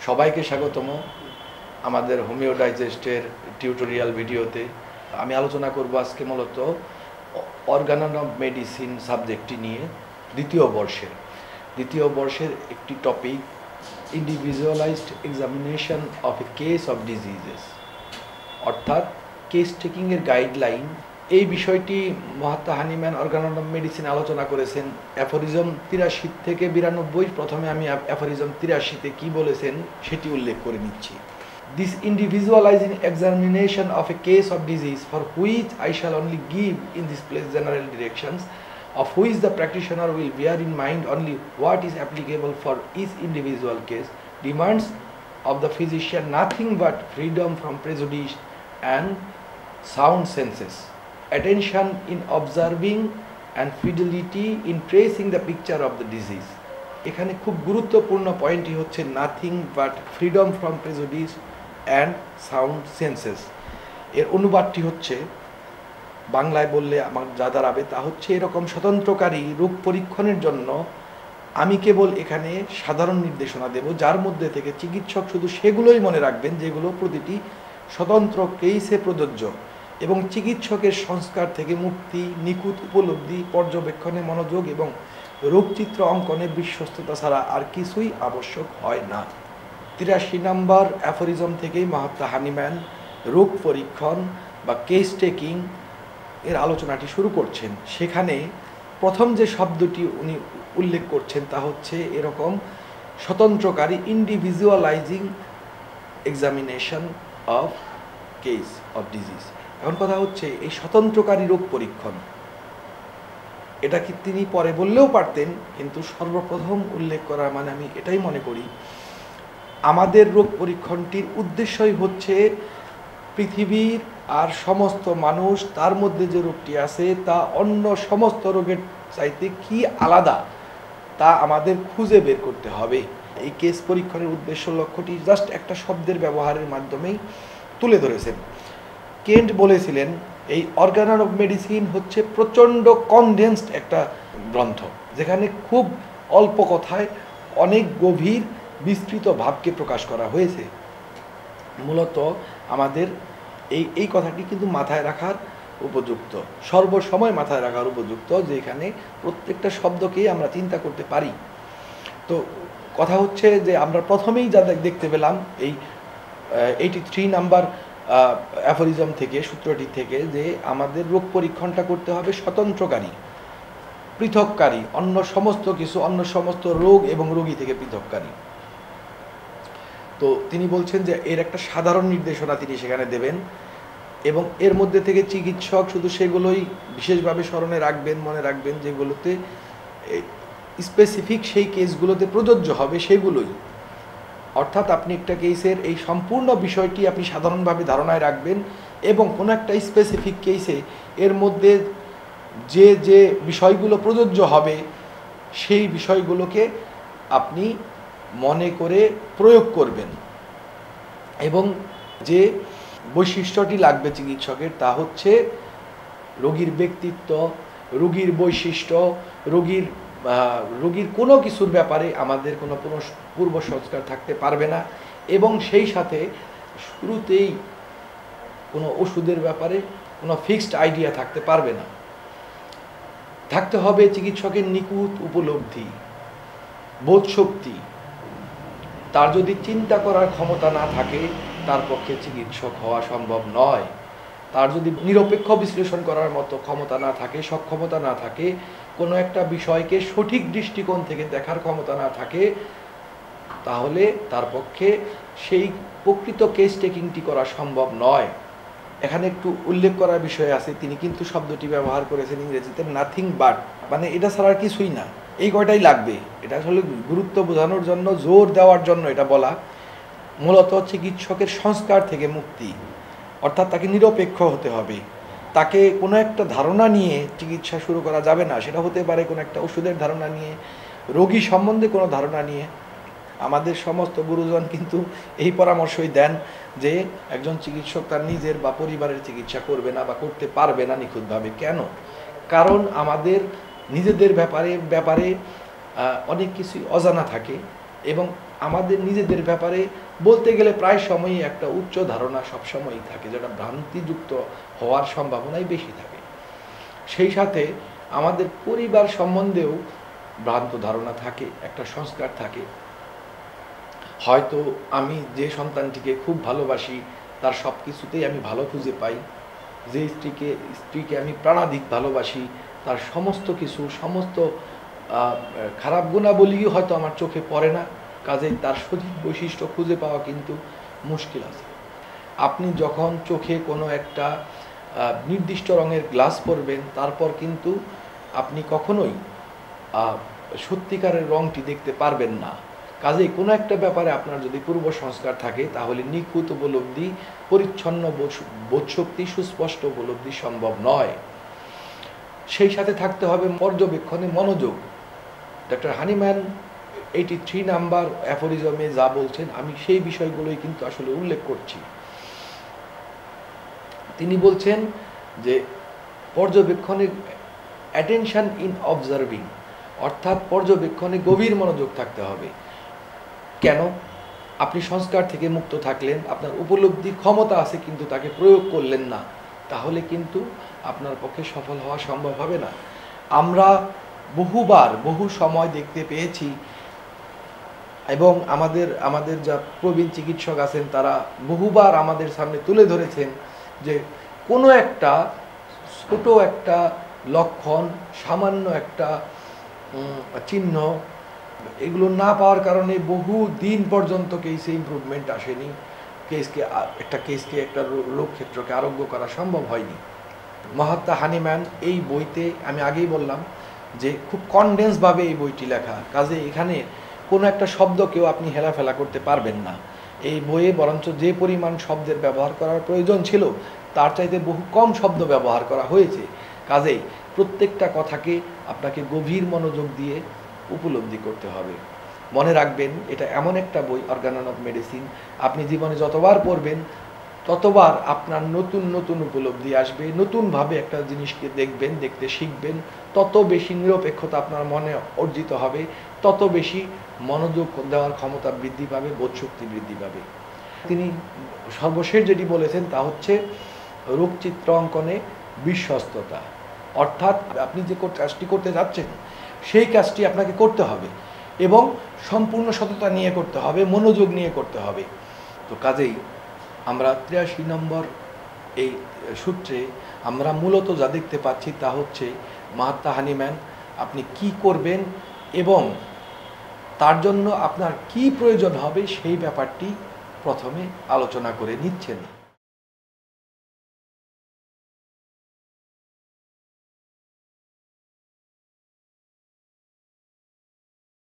সবাইকে স্বাগতম আমাদের হোমিও ডাইজেস্টের টিউটোরিয়াল ভিডিওতে। আমি আলোচনা করব আজকে মূলত অর্গানন অফ মেডিসিন সাবজেক্টটি নিয়ে দ্বিতীয় বর্ষের একটি topic, individualised examination of a case of diseases, অর্থাৎ কেস টেকিংয়ের গাইডলাইন। এই বিষয়টি Mahatma Hahnemann Organon of medicine আলোচনা করেছেন অ্যাফোরিজম 83 থেকে 92। প্রথমে আমি অ্যাফোরিজম 83-তে কী বলেছেন সেটি উল্লেখ করে নিচ্ছি। This individualising examination of a case of disease for which I shall only give in this place general directions, of which the practitioner will bear in mind only what is applicable for each individual case, demands of the physician nothing but freedom from prejudice and sound senses, attention in observing and fidelity in tracing the picture of the disease. এখানে খুব গুরুত্বপূর্ণ পয়েন্টই হচ্ছে nothing but freedom from prejudice and sound senses. এর অনুবাদটি হচ্ছে, বাংলায় বললে আমার যা দাঁড়াবে তা হচ্ছে এরকম স্বতন্ত্রকারী রোগ পরীক্ষণের জন্য আমি কেবল এখানে সাধারণ নির্দেশনা দেব, যার মধ্যে থেকে চিকিৎসক শুধু সেগুলোই মনে রাখবেন যেগুলো প্রতিটি স্বতন্ত্র কেসে প্রযোজ্য, এবং চিকিৎসকের সংস্কার থেকে মুক্তি, নিখুঁত উপলব্ধি, পর্যবেক্ষণে মনোযোগ এবং রোগচিত্র অঙ্কনে বিশ্বস্ততা ছাড়া আর কিছুই আবশ্যক হয় না। 83 নম্বর অ্যাফোরিজম থেকেই মহাত্মা হানিম্যান রোগ পরীক্ষণ বা কেস টেকিং এর আলোচনাটি শুরু করছেন। সেখানে প্রথম যে শব্দটি উনি উল্লেখ করছেন তা হচ্ছে এরকম স্বতন্ত্রকারী, individualising examination of case of disease. এখন কথা হচ্ছে এই স্বতন্ত্রকারী রোগ পরীক্ষণ, এটা কি তিনি পরে বললেও পারতেন, কিন্তু সর্বপ্রথম উল্লেখ করা মানে আমি এটাই মনে করি আমাদের রোগ পরীক্ষণটির উদ্দেশ্যই হচ্ছে পৃথিবীর আর সমস্ত মানুষ, তার মধ্যে যে রোগটি আছে তা অন্য সমস্ত রোগের চাইতে কি আলাদা তা আমাদের খুঁজে বের করতে হবে। এই কেস পরীক্ষণের উদ্দেশ্য লক্ষ্যটি জাস্ট একটা শব্দের ব্যবহারের মাধ্যমেই তুলে ধরেছেন। কেন্ট বলেছিলেন এই অর্গানন অফ মেডিসিন হচ্ছে প্রচণ্ড কনডেন্সড একটা গ্রন্থ, যেখানে খুব অল্প কথায় অনেক গভীর বিস্তৃত ভাবকে প্রকাশ করা হয়েছে। মূলত আমাদের এই কথাটি কিন্তু মাথায় রাখার উপযুক্ত, সর্বসময় মাথায় রাখার উপযুক্ত, যে এখানে প্রত্যেকটা শব্দকেই আমরা চিন্তা করতে পারি। তো কথা হচ্ছে যে আমরা প্রথমেই যা দেখতে পেলাম এই 83 নাম্বার অ্যাফোরিজম থেকে, সূত্রটি থেকে, যে আমাদের রোগ পরীক্ষণটা করতে হবে স্বতন্ত্রকারী, পৃথককারী, অন্য সমস্ত কিছু, অন্য সমস্ত রোগ এবং রোগী থেকে পৃথককারী। তো তিনি বলছেন যে এর একটা সাধারণ নির্দেশনা তিনি সেখানে দেবেন, এবং এর মধ্যে থেকে চিকিৎসক শুধু সেগুলোই বিশেষভাবে স্মরণে রাখবেন, মনে রাখবেন যেগুলোতে স্পেসিফিক সেই কেসগুলোতে প্রযোজ্য হবে সেগুলোই। অর্থাৎ আপনি একটা কেসের এই সম্পূর্ণ বিষয়টি আপনি সাধারণভাবে ধারণায় রাখবেন, এবং কোনো একটা স্পেসিফিক কেসে এর মধ্যে যে যে বিষয়গুলো প্রযোজ্য হবে সেই বিষয়গুলোকে আপনি মনে করে প্রয়োগ করবেন। এবং যে বৈশিষ্ট্যটি লাগবে চিকিৎসকের তা হচ্ছে রোগীর ব্যক্তিত্ব, রোগীর বৈশিষ্ট্য, রোগীর কোনো কিছুর ব্যাপারে আমাদের কোনো পূর্ব সংস্কার থাকতে পারবে না, এবং সেই সাথে শুরুতেই কোনো ওষুধের ব্যাপারে কোনো ফিক্সড আইডিয়া থাকতে পারবে না। থাকতে হবে চিকিৎসকের নিখুঁত উপলব্ধি, বোধশক্তি। তার যদি চিন্তা করার ক্ষমতা না থাকে তার পক্ষে চিকিৎসক হওয়া সম্ভব নয়। তার যদি নিরপেক্ষ বিশ্লেষণ করার মতো ক্ষমতা না থাকে, সক্ষমতা না থাকে, কোনো একটা বিষয়কে সঠিক দৃষ্টিকোণ থেকে দেখার ক্ষমতা না থাকে, তাহলে তার পক্ষে সেই প্রকৃত কেস টেকিংটি করা সম্ভব নয়। এখানে একটু উল্লেখ করার বিষয় আছে, তিনি কিন্তু শব্দটি ব্যবহার করেছেন ইংরেজিতে নাথিং বাট, মানে এটা ছাড়া আর কিছুই না, এই কয়টাই লাগবে। এটা আসলে গুরুত্ব বোঝানোর জন্য, জোর দেওয়ার জন্য এটা বলা। মূলত চিকিৎসকের সংস্কার থেকে মুক্তি, অর্থাৎ তাকে নিরপেক্ষ হতে হবে। তাকে কোনো একটা ধারণা নিয়ে চিকিৎসা শুরু করা যাবে না। সেটা হতে পারে কোনো একটা ওষুধের ধারণা নিয়ে, রোগী সম্বন্ধে কোনো ধারণা নিয়ে। আমাদের সমস্ত গুরুজন কিন্তু এই পরামর্শই দেন যে একজন চিকিৎসক তার নিজের বা পরিবারের চিকিৎসা করবে না বা করতে পারবে না নিখুঁতভাবে। কেন? কারণ আমাদের নিজেদের ব্যাপারে অনেক কিছুই অজানা থাকে, এবং আমাদের নিজেদের ব্যাপারে বলতে গেলে প্রায় সময়ই একটা উচ্চ ধারণা সবসময়ই থাকে, যেটা ভ্রান্তিযুক্ত হওয়ার সম্ভাবনাই বেশি থাকে। সেই সাথে আমাদের পরিবার সম্বন্ধেও ভ্রান্ত ধারণা থাকে, একটা সংস্কার থাকে। হয়তো আমি যে সন্তানটিকে খুব ভালোবাসি তার সব কিছুতেই আমি ভালো খুঁজে পাই, যে স্ত্রীকে আমি প্রাণাধিক ভালোবাসি তার সমস্ত কিছু, সমস্ত খারাপ গুণাবলীও হয়তো আমার চোখে পড়ে না, কাজেই তার সঠিক বৈশিষ্ট্য খুঁজে পাওয়া কিন্তু মুশকিল আছে। আপনি যখন চোখে কোনো একটা নির্দিষ্ট রঙের গ্লাস পরবেন, তারপর কিন্তু আপনি কখনোই সত্যিকারের রঙটি দেখতে পারবেন না। কাজেই কোনো একটা ব্যাপারে আপনার যদি পূর্ব সংস্কার থাকে, তাহলে নিখুঁত উপলব্ধি, পরিচ্ছন্ন বোধশক্তি, সুস্পষ্ট উপলব্ধি সম্ভব নয়। সেই সাথে থাকতে হবে পর্যবেক্ষণে মনোযোগ। ডক্টর হানিম্যান 83 নাম্বার অ্যাফোরিজমে যা বলছেন, আমি সেই বিষয়গুলোই কিন্তু আসলে উল্লেখ করছি। তিনি বলছেন যে পর্যবেক্ষণে অ্যাটেনশন ইন অবজার্ভিং, অর্থাৎ পর্যবেক্ষণে গভীর মনোযোগ থাকতে হবে। কেন? আপনি সংস্কার থেকে মুক্ত থাকলেন, আপনার উপলব্ধি ক্ষমতা আছে কিন্তু তাকে প্রয়োগ করলেন না, তাহলে কিন্তু আপনার পক্ষে সফল হওয়া সম্ভব হবে না। আমরা বহুবার বহু সময় দেখতে পেয়েছি, এবং আমাদের যা প্রবীণ চিকিৎসক আছেন তারা বহুবার আমাদের সামনে তুলে ধরেছেন যে কোনো একটা ছোট একটা লক্ষণ, সামান্য একটা চিহ্ন, এগুলো না পাওয়ার কারণে বহু দিন পর্যন্ত কেসে ইমপ্রুভমেন্ট আসেনি, কেসকে একটা রোগ ক্ষেত্রকে আরোগ্য করা সম্ভব হয়নি। মহাত্মা হানিম্যান এই বইতে, আমি আগেই বললাম যে খুব কনডেন্সভাবে এই বইটি লেখা, কাজে এখানে কোনো একটা শব্দকেও আপনি হেলাফেলা করতে পারবেন না। এই বইয়ে বরঞ্চ যে পরিমাণ শব্দের ব্যবহার করার প্রয়োজন ছিল তার চাইতে বহু কম শব্দ ব্যবহার করা হয়েছে। কাজেই প্রত্যেকটা কথাকে আপনাকে গভীর মনোযোগ দিয়ে উপলব্ধি করতে হবে। মনে রাখবেন, এটা এমন একটা বই, অর্গানন অফ মেডিসিন, আপনি জীবনে যতবার পড়বেন ততবার আপনার নতুন নতুন উপলব্ধি আসবে, নতুনভাবে একটা জিনিসকে দেখবেন, দেখতে শিখবেন, তত বেশি নিরপেক্ষতা আপনার মনে অর্জিত হবে, তত বেশি মনোযোগ দেওয়ার ক্ষমতা বৃদ্ধি পাবে, বোধশক্তি বৃদ্ধি পাবে। তিনি সর্বশেষ যেটি বলেছেন তা হচ্ছে রোগচিত্র অঙ্কনে বিশ্বস্ততা, অর্থাৎ আপনি যে কাজটি করতে যাচ্ছেন সেই কাজটি আপনাকে করতে হবে এবং সম্পূর্ণ সততা নিয়ে করতে হবে, মনোযোগ নিয়ে করতে হবে। তো কাজেই আমরা 83 নম্বর এই সূত্রে আমরা মূলত যা দেখতে পাচ্ছি তা হচ্ছে মহাত্মা হানিম্যান আপনি কি করবেন এবং তার জন্য আপনার কি প্রয়োজন হবে সেই ব্যাপারটি প্রথমে আলোচনা করে নিচ্ছেন।